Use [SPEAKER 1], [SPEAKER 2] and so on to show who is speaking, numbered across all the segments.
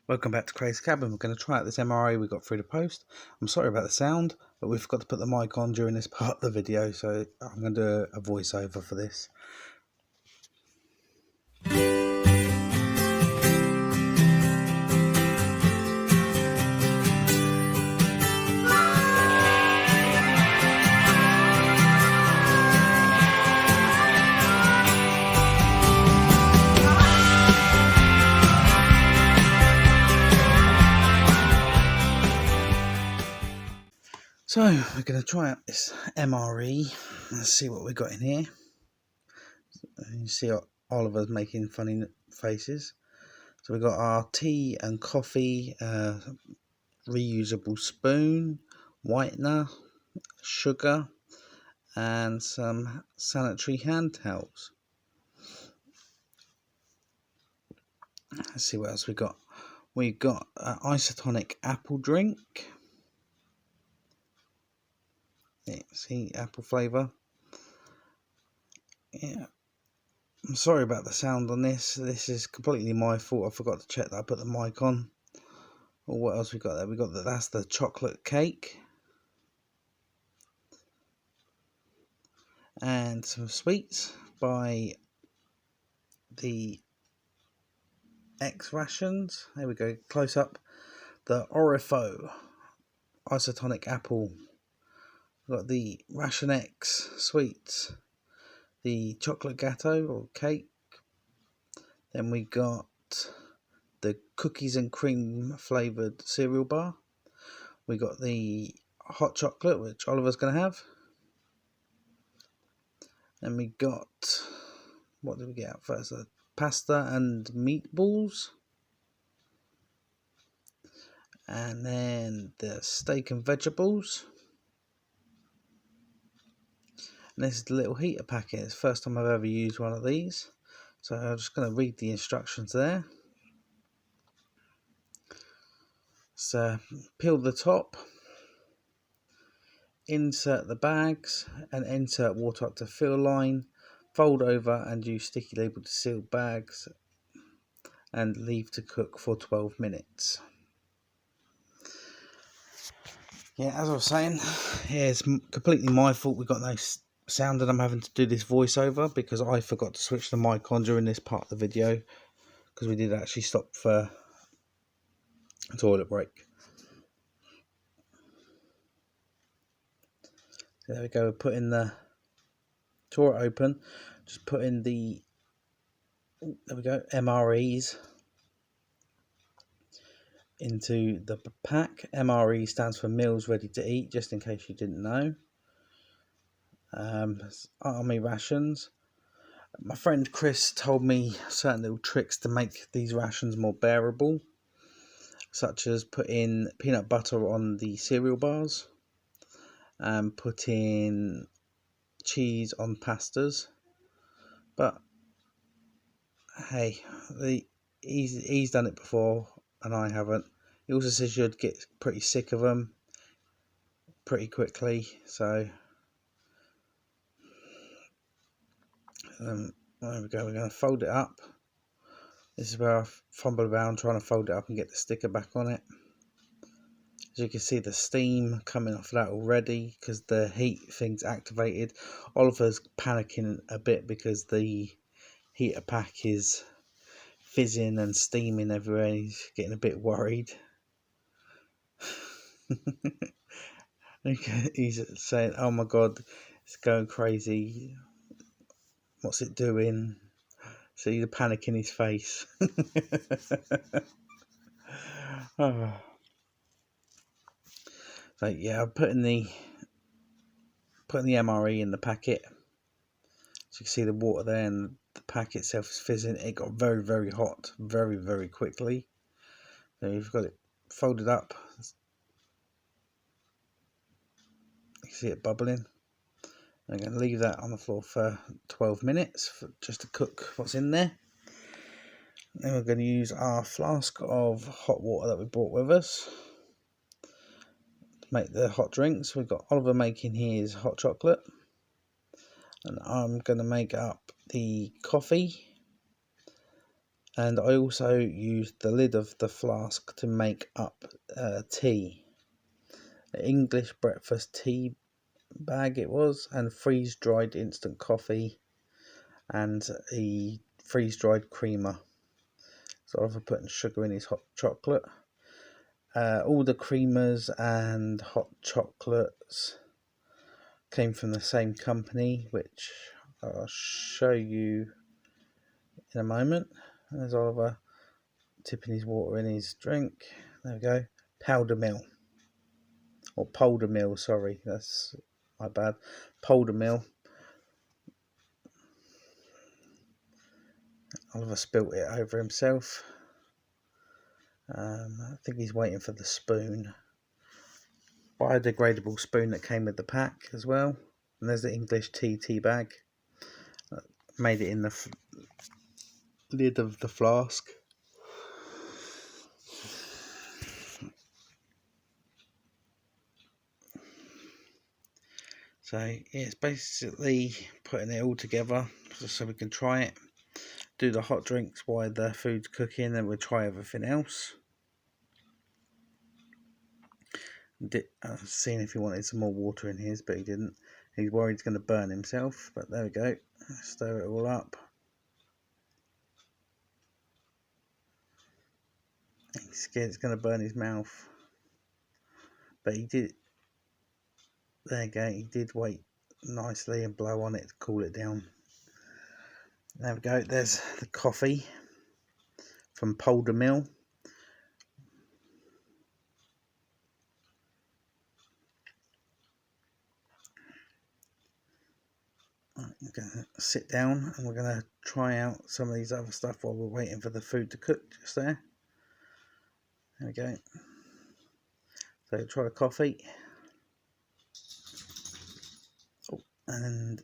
[SPEAKER 1] Welcome back to Crazy Cabin. We're going to try out this MRE we got through the post. I'm sorry about the sound, but we forgot to put the mic on during this part of the video, so I'm going to do a voiceover for this. So we're going to try out this MRE. Let's see what we got in here. You see Oliver's making funny faces. So we got our tea and coffee, reusable spoon, whitener, sugar, and some sanitary hand towels. Let's see what else we got. We got an isotonic apple drink. Yeah, see, apple flavour. Yeah, I'm sorry about the sound on this. This is completely my fault. I forgot to check that I put the mic on. Or what else we got there? We got that's the chocolate cake. And some sweets by the X Rations. There we go, close up. The Orifo isotonic apple. We've got the Ration X sweets. The chocolate gâteau or cake. Then we got the cookies and cream flavoured cereal bar. We got the hot chocolate, which Oliver's going to have. And we got, what did we get out first? Pasta and meatballs. And then the steak and vegetables. And this is the little heater packet. It's the first time I've ever used one of these. So I'm just going to read the instructions there. So peel the top, insert the bags and insert water up to fill line, fold over and use sticky label to seal bags and leave to cook for 12 minutes. Yeah, as I was saying, yeah, it's completely my fault we got no sound and I'm having to do this voiceover because I forgot to switch the mic on during this part of the video because we did actually stop for a toilet break. So there we go, we're putting the tore it open, just put in the, there we go, MREs into the pack. MRE stands for meals ready to eat, just in case you didn't know. Army rations. My friend Chris told me certain little tricks to make these rations more bearable, such as put in peanut butter on the cereal bars and put in cheese on pastas. But hey, he's done it before and I haven't. He also says you'd get pretty sick of them pretty quickly, so there we go. We're going to fold it up. This is where I fumble around trying to fold it up and get the sticker back on it. As you can see, the steam coming off of that already because the heat thing's activated. Oliver's panicking a bit because the heater pack is fizzing and steaming everywhere. He's getting a bit worried. He's saying, "Oh my god, it's going crazy. What's it doing?" See the panic in his face. Oh. So yeah, I'm putting the MRE in the packet. So you can see the water there and the pack itself is fizzing. It got very, very hot very, very quickly. So you've got it folded up. You can see it bubbling. I'm going to leave that on the floor for 12 minutes just to cook what's in there. Then we're going to use our flask of hot water that we brought with us to make the hot drinks. We've got Oliver making his hot chocolate, and I'm going to make up the coffee And I also used the lid of the flask to make up tea. English breakfast tea bag it was, and freeze dried instant coffee, and a freeze dried creamer. So I've put sugar in his hot chocolate. All the creamers and hot chocolates came from the same company, which I'll show you in a moment. There's Oliver tipping his water in his drink. There we go. Powder mill. Or polder mill, sorry. That's my bad. Polder mill. Oliver spilt it over himself. I think he's waiting for the spoon. Biodegradable spoon that came with the pack as well. And there's the English tea bag. Made it in the lid of the flask. So yeah, it's basically putting it all together just so we can try it. Do the hot drinks while the food's cooking, and we'll try everything else. Seeing if he wanted some more water in his, but he didn't. He's worried he's going to burn himself, but there we go. Stir it all up. He's scared it's going to burn his mouth, but he did. There you go. He did wait nicely and blow on it to cool it down. There we go. There's the coffee from Polder Mill. We're going to sit down and we're going to try out some of these other stuff while we're waiting for the food to cook just there. There we go. So try the coffee. Oh, and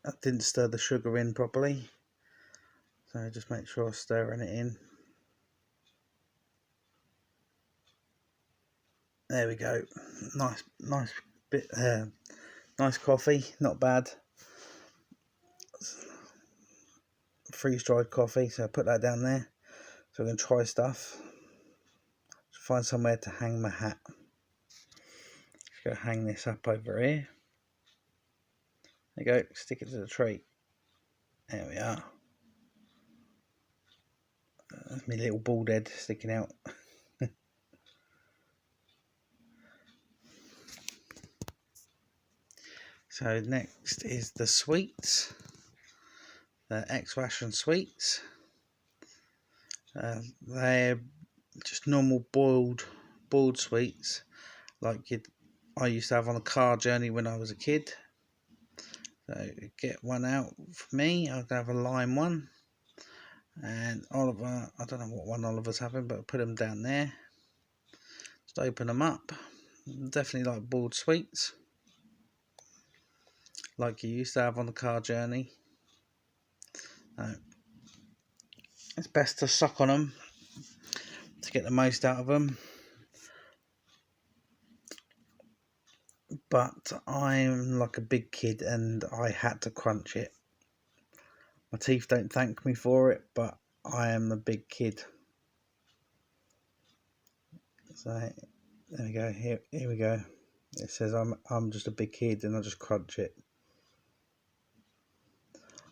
[SPEAKER 1] I didn't stir the sugar in properly. So just make sure I'm stirring it in. There we go. Nice bit. Nice coffee. Not bad. Freeze dried coffee. So I put that down there. So we're going to try stuff. Find somewhere to hang my hat. Just go hang this up over here. There you go. Stick it to the tree. There we are. That's my little bald head sticking out. So next is the sweets, the X-Ration sweets. They're just normal boiled sweets, like I used to have on a car journey when I was a kid. So get one out for me. I'll have a lime one, and Oliver, I don't know what one Oliver's having, but I'll put them down there. Just open them up. Definitely like boiled sweets, like you used to have on the car journey. It's best to suck on them to get the most out of them. But I'm like a big kid and I had to crunch it. My teeth don't thank me for it, but I am a big kid. So there we go. Here we go. It says I'm just a big kid and I just crunch it.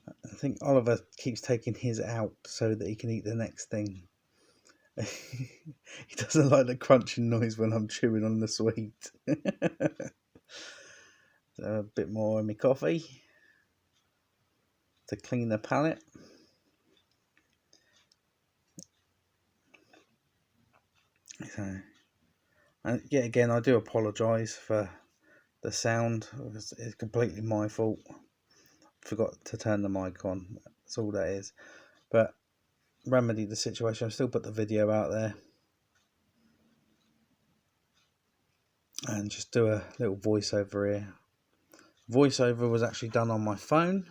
[SPEAKER 1] I think Oliver keeps taking his out so that he can eat the next thing. He doesn't like the crunching noise when I'm chewing on the sweet. So a bit more in my coffee to clean the palate. So, and yet again, I do apologise for the sound. It's completely my fault. Forgot to turn the mic on. That's all that is. But remedy the situation. I've still put the video out there. And just do a little voiceover here. Voiceover was actually done on my phone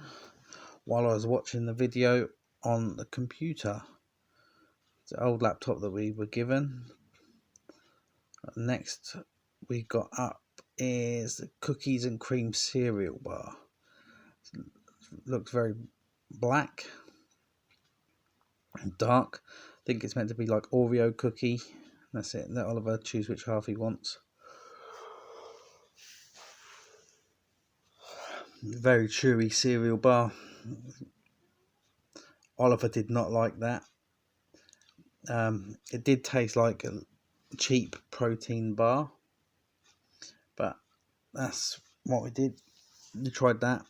[SPEAKER 1] while I was watching the video on the computer. It's an old laptop that we were given. Next we got up is the cookies and cream cereal bar. It looks very black. dark. I think it's meant to be like Oreo cookie. That's it. Let Oliver choose which half he wants. Very chewy cereal bar. Oliver did not like that. It did taste like a cheap protein bar, but that's what we did. We tried that.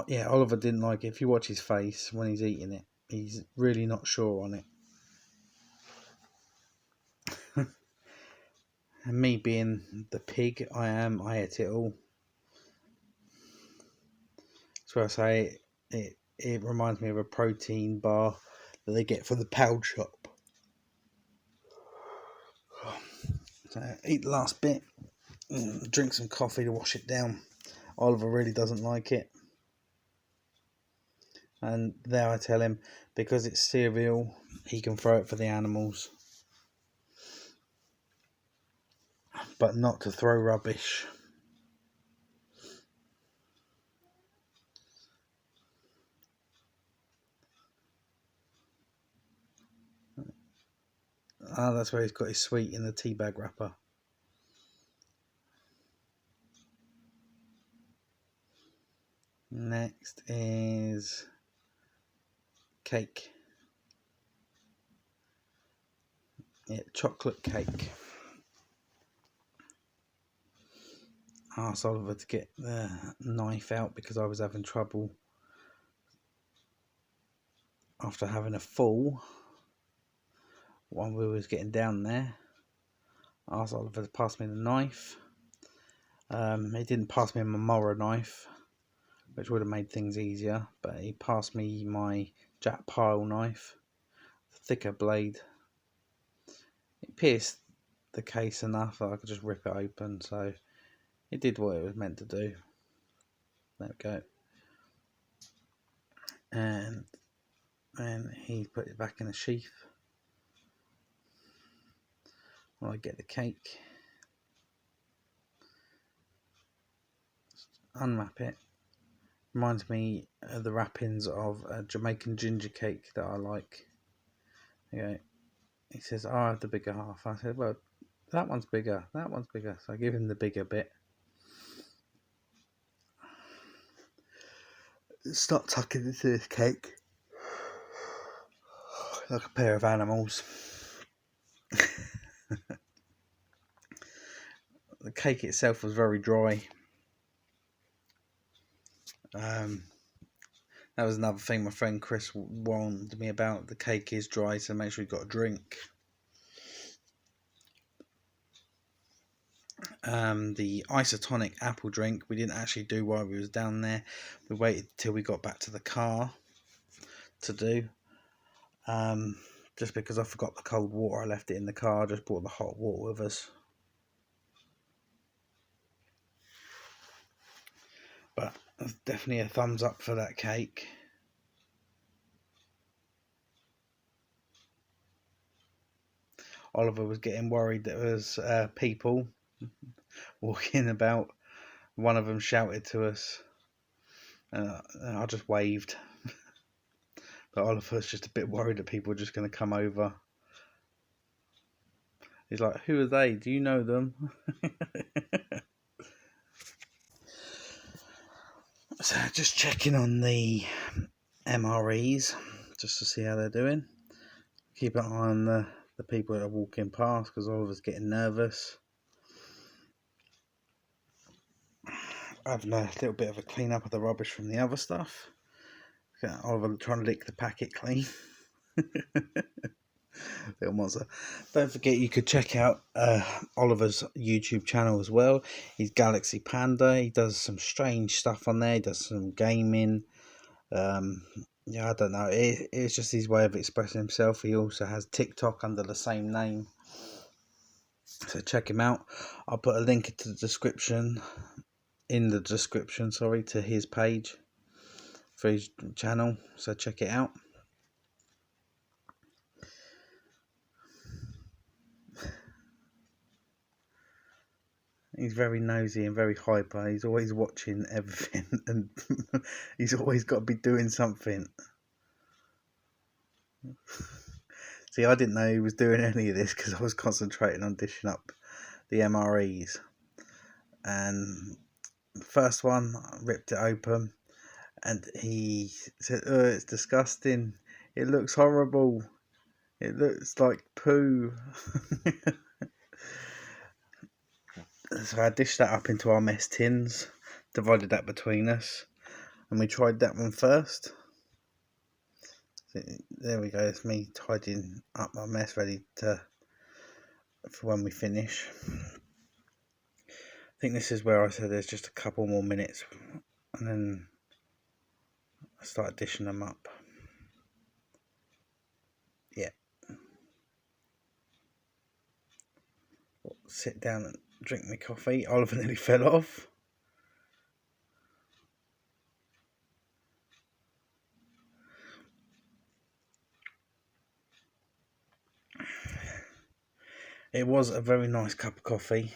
[SPEAKER 1] Yeah, Oliver didn't like it. If you watch his face when he's eating it, he's really not sure on it. And me being the pig I ate it all. So I say it reminds me of a protein bar that they get from the pound shop. So eat the last bit, drink some coffee to wash it down. Oliver really doesn't like it. And there I tell him, because it's cereal, he can throw it for the animals. But not to throw rubbish. That's where he's got his sweet in the tea bag wrapper. Next is cake. Yeah, chocolate cake. I asked Oliver to get the knife out because I was having trouble after having a fall when we was getting down there. I asked Oliver to pass me the knife. He didn't pass me my MRE knife, which would have made things easier, but he passed me my Jack Pile knife, thicker blade. It pierced the case enough that I could just rip it open, so it did what it was meant to do. There we go. And then he put it back in the sheath. When I get the cake, unwrap it. Reminds me of the wrappings of a Jamaican ginger cake that I like. Okay. He says, I have the bigger half. I said, well, that one's bigger, that one's bigger. So I give him the bigger bit. Start tucking into this cake like a pair of animals. The cake itself was very dry. That was another thing my friend Chris warned me about. The cake is dry, so make sure you've got a drink. The isotonic apple drink we didn't actually do while we was down there. We waited till we got back to the car to do. Just because I forgot the cold water, I left it in the car. I just brought the hot water with us. But there's definitely a thumbs up for that cake. Oliver was getting worried that there was people walking about. One of them shouted to us, and I just waved. But Oliver's just a bit worried that people are just going to come over. He's like, who are they? Do you know them? So just checking on the MREs, just to see how they're doing. Keep an eye on the people that are walking past, because Oliver's getting nervous. Having a little bit of a clean up of the rubbish from the other stuff. Oliver trying to lick the packet clean. Little monster. Don't forget you could check out Oliver's YouTube channel as well. He's Galaxy Panda. He does some strange stuff on there. He does some gaming. Yeah, I don't know. It's just his way of expressing himself. He also has TikTok under the same name. So check him out. I'll put a link into the description. To his page for his channel. So check it out. He's very nosy and very hyper. He's always watching everything and he's always got to be doing something. See, I didn't know he was doing any of this because I was concentrating on dishing up the MREs. And the first one, I ripped it open and he said, "Oh, it's disgusting. It looks horrible. It looks like poo." So I dished that up into our mess tins, divided that between us, and we tried that one first. So there we go, it's me tidying up my mess ready for when we finish. I think this is where I said there's just a couple more minutes and then I start dishing them up. Yeah. Sit down and drink my coffee. Oliver nearly fell off. It was a very nice cup of coffee,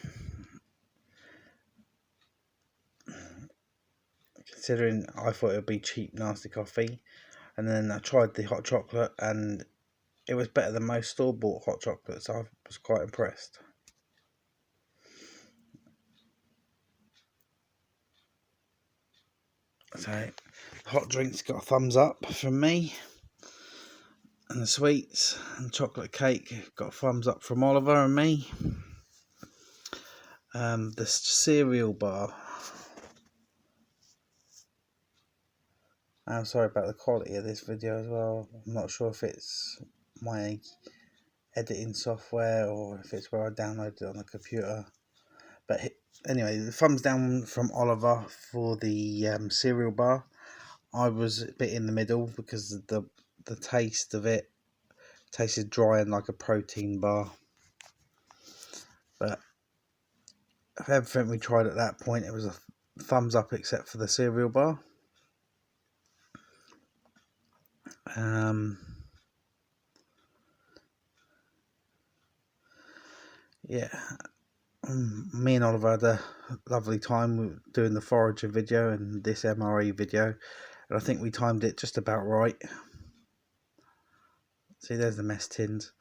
[SPEAKER 1] considering I thought it would be cheap, nasty coffee. And then I tried the hot chocolate and it was better than most store-bought hot chocolate, so I was quite impressed. So, the hot drinks got a thumbs up from me, and the sweets and chocolate cake got a thumbs up from Oliver and me. The cereal bar, I'm sorry about the quality of this video as well. I'm not sure if it's my editing software or if it's where I downloaded it on the computer. But anyway, the thumbs down from Oliver for the cereal bar. I was a bit in the middle because the taste of it tasted dry and like a protein bar. But everything we tried at that point, it was a thumbs up except for the cereal bar. Yeah, me and Oliver had a lovely time doing the forager video and this MRE video, and I think we timed it just about right. See, there's the mess tins.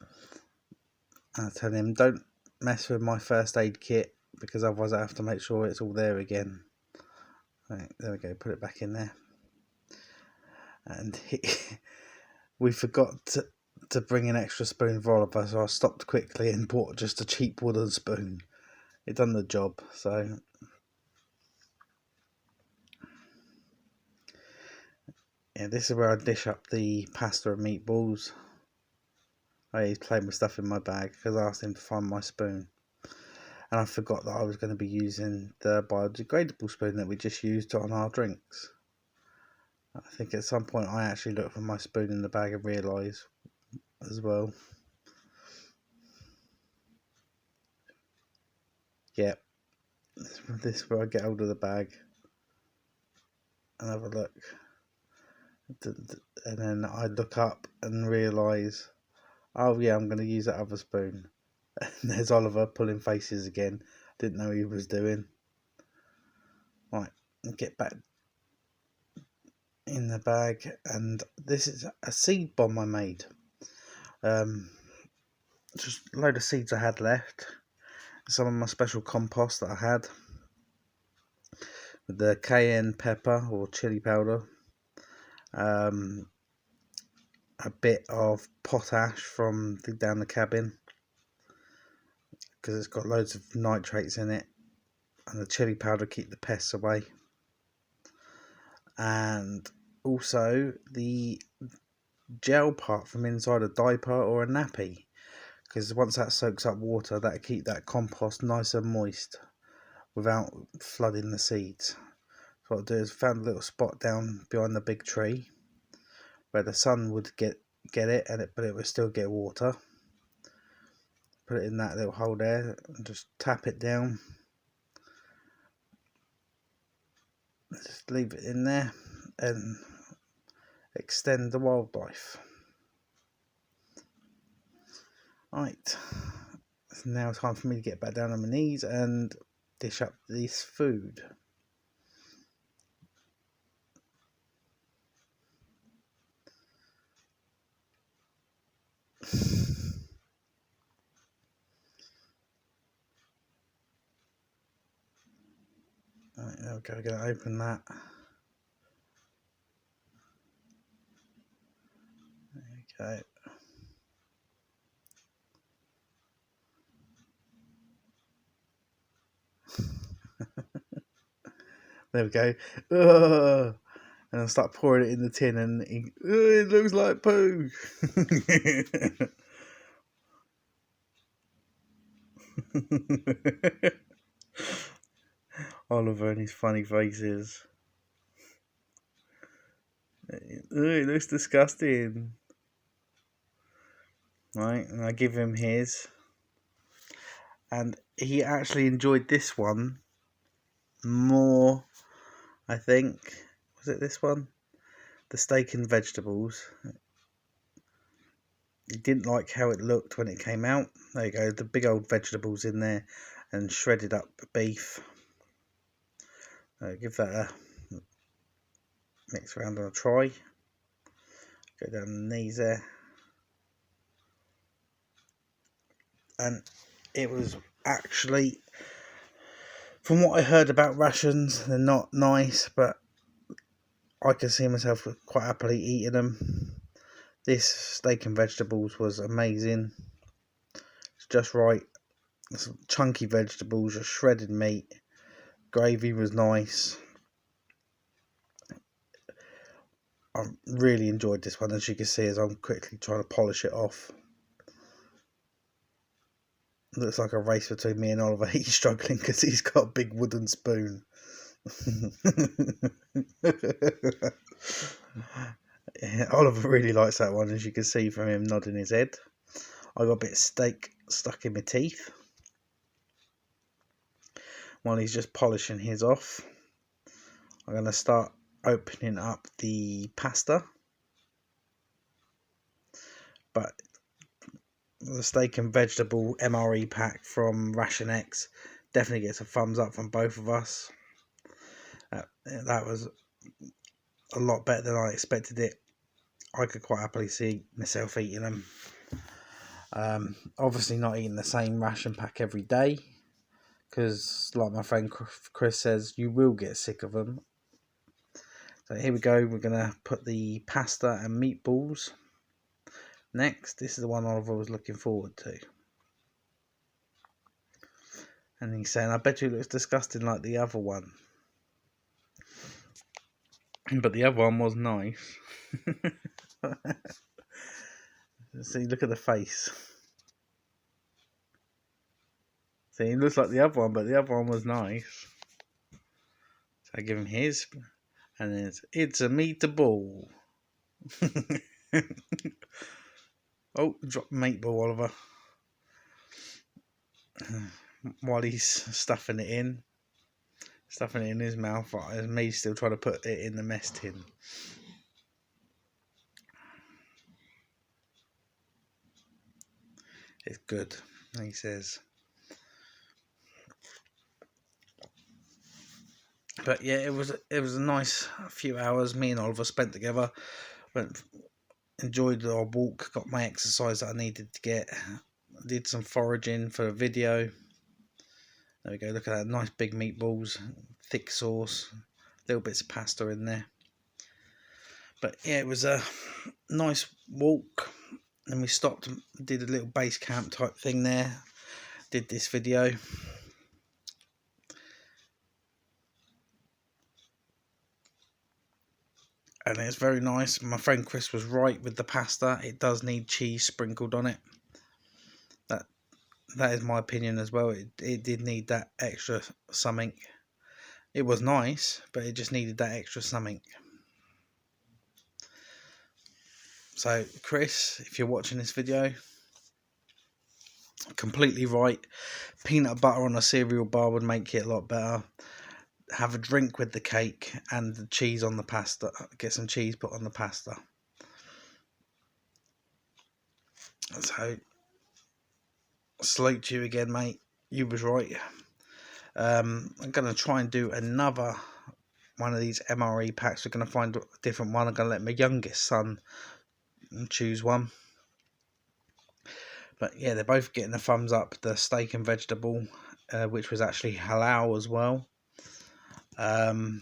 [SPEAKER 1] I tell him, don't mess with my first aid kit because otherwise I have to make sure it's all there again. Right, there we go, put it back in there. And we forgot to bring an extra spoon for Oliver, so I stopped quickly and bought just a cheap wooden spoon. It done the job. So yeah, this is where I dish up the pasta and meatballs. He's playing with stuff in my bag because I asked him to find my spoon, and I forgot that I was going to be using the biodegradable spoon that we just used on our drinks. I think at some point I actually looked for my spoon in the bag and realised as well. Yeah, this is where I get hold of the bag and have a look, and then I look up and realise, oh yeah, I'm going to use that other spoon. And there's Oliver pulling faces again. Didn't know he was doing. Right, get back in the bag, and this is a seed bomb I made. Just a load of seeds I had left. Some of my special compost that I had with the cayenne pepper or chili powder, a bit of potash from down the cabin because it's got loads of nitrates in it, and the chili powder keep the pests away, and also the gel part from inside a diaper or a nappy, because once that soaks up water, that'll keep that compost nice and moist without flooding the seeds. So what I do is found a little spot down behind the big tree where the sun would get it, but it would still get water. Put it in that little hole there and just tap it down. Just leave it in there and extend the wildlife. Right, so now it's time for me to get back down on my knees and dish up this food. Right, there we go, we're going to open that. There we go. There we go. Ugh. And I'll start pouring it in the tin, and it looks like poo. Oliver and his funny faces. It looks disgusting. Right, and I give him his. And he actually enjoyed this one more, I think. Was it this one? The steak and vegetables. He didn't like how it looked when it came out. There you go, the big old vegetables in there and shredded up beef. Give that a mix around on a try. Go down the knees there. And it was actually, from what I heard about rations, they're not nice, but I can see myself quite happily eating them. This steak and vegetables was amazing. It's just right. Some chunky vegetables, a shredded meat. Gravy was nice. I really enjoyed this one, as you can see as I'm quickly trying to polish it off. Looks like a race between me and Oliver. He's struggling because he's got a big wooden spoon. Yeah, Oliver really likes that one, as you can see from him nodding his head. I got a bit of steak stuck in my teeth while he's just polishing his off. I'm going to start opening up the pasta, but the steak and vegetable MRE pack from Ration X definitely gets a thumbs up from both of us. That was a lot better than I expected it. I could quite happily see myself eating them. Obviously not eating the same ration pack every day, because like my friend Chris says, you will get sick of them. So here we go, we're going to put the pasta and meatballs next. This is the one Oliver was looking forward to. And he's saying, I bet you it looks disgusting like the other one. But the other one was nice. See, look at the face. See, it looks like the other one, but the other one was nice. So I give him his, and it's a meatball. Oh, drop meatball, Oliver. While he's stuffing it in his mouth, and me still trying to put it in the mess tin. It's good, he says. But yeah, it was a nice few hours me and Oliver spent together. Enjoyed our walk, got my exercise that I needed to get. Did some foraging for a video. There we go, look at that, nice big meatballs, thick sauce, little bits of pasta in there. But yeah, it was a nice walk. Then we stopped and did a little base camp type thing there. Did this video. And it's very nice. My friend Chris was right with the pasta. It does need cheese sprinkled on it. That is my opinion as well. It did need that extra something. It was nice, but it just needed that extra something. So, Chris, if you're watching this video, completely right. Peanut butter on a cereal bar would make it a lot better. Have a drink with the cake and the cheese on the pasta. Get some cheese put on the pasta. So, salute to you again, mate. You was right. I'm going to try and do another one of these MRE packs. We're going to find a different one. I'm going to let my youngest son choose one. But yeah, they're both getting a thumbs up. The steak and vegetable, which was actually halal as well, and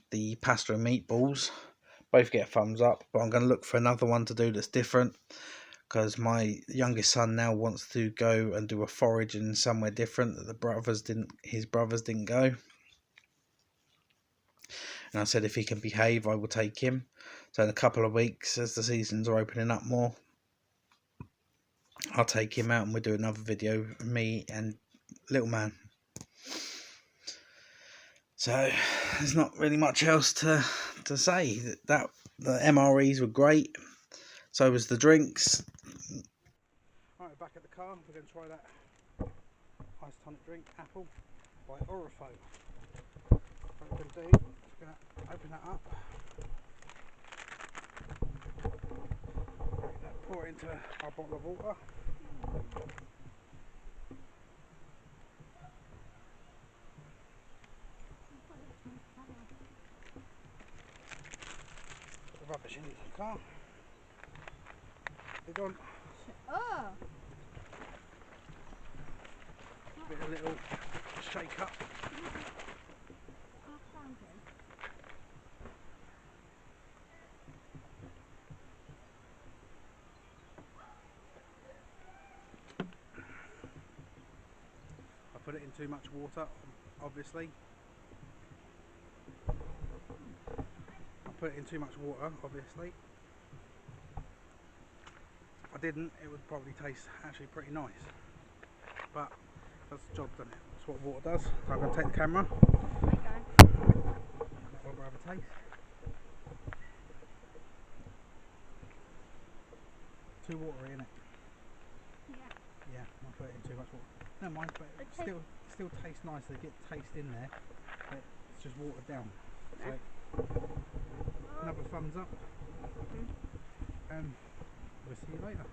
[SPEAKER 1] the pasta and meatballs, both get a thumbs up. But I'm going to look for another one to do that's different, because my youngest son now wants to go and do a forage in somewhere different that his brothers didn't go. And I said if he can behave, I will take him. So in a couple of weeks, as the seasons are opening up more, I'll take him out and we'll do another video, me and little man. So there's not really much else to say. That the MREs were great. So was the drinks. Alright, back at the car. We're going to try that ice tonic drink, Apple, by Orifo. What we're going to do, we're going to open that up. Pour it into our bottle of water. Put the rubbish into the car. They're gone.
[SPEAKER 2] Oh!
[SPEAKER 1] Give it a little shake up. I put it in too much water, obviously. If I didn't, it would probably taste actually pretty nice. But that's the job, doesn't it? That's what water does. So I'm going to take the camera. We'll have a taste. Too watery, isn't it? Yeah, I put it in too much water. Never mind, but it still tastes nice. They get taste in there, but it's just watered down. So another thumbs up. We'll see you later.